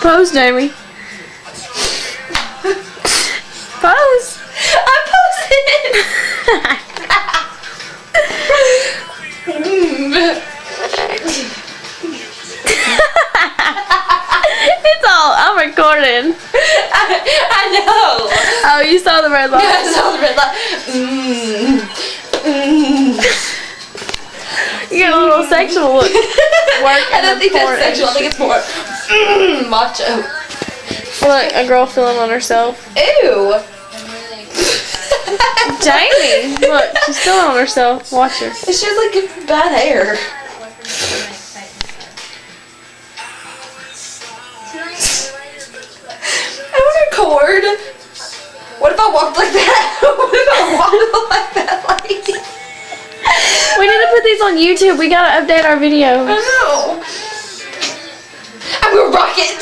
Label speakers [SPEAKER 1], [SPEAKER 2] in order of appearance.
[SPEAKER 1] Pose, Jamie. Pose.
[SPEAKER 2] I'm posing.
[SPEAKER 1] It's all. I'm recording.
[SPEAKER 2] I know.
[SPEAKER 1] Oh, you saw the red light.
[SPEAKER 2] Yeah, I saw the red light.
[SPEAKER 1] You got a little sexual look.
[SPEAKER 2] I don't think that's sexual. I think it's more macho.
[SPEAKER 1] Look, a girl feeling on herself.
[SPEAKER 2] Ew.
[SPEAKER 1] Jamie, look, she's feeling on herself. Watch her.
[SPEAKER 2] It's just like bad hair. I want to record. What if I walked like that? What if I walked like that lady?
[SPEAKER 1] We need to put these on YouTube. We gotta update our videos.
[SPEAKER 2] I know. I'm gonna rock it.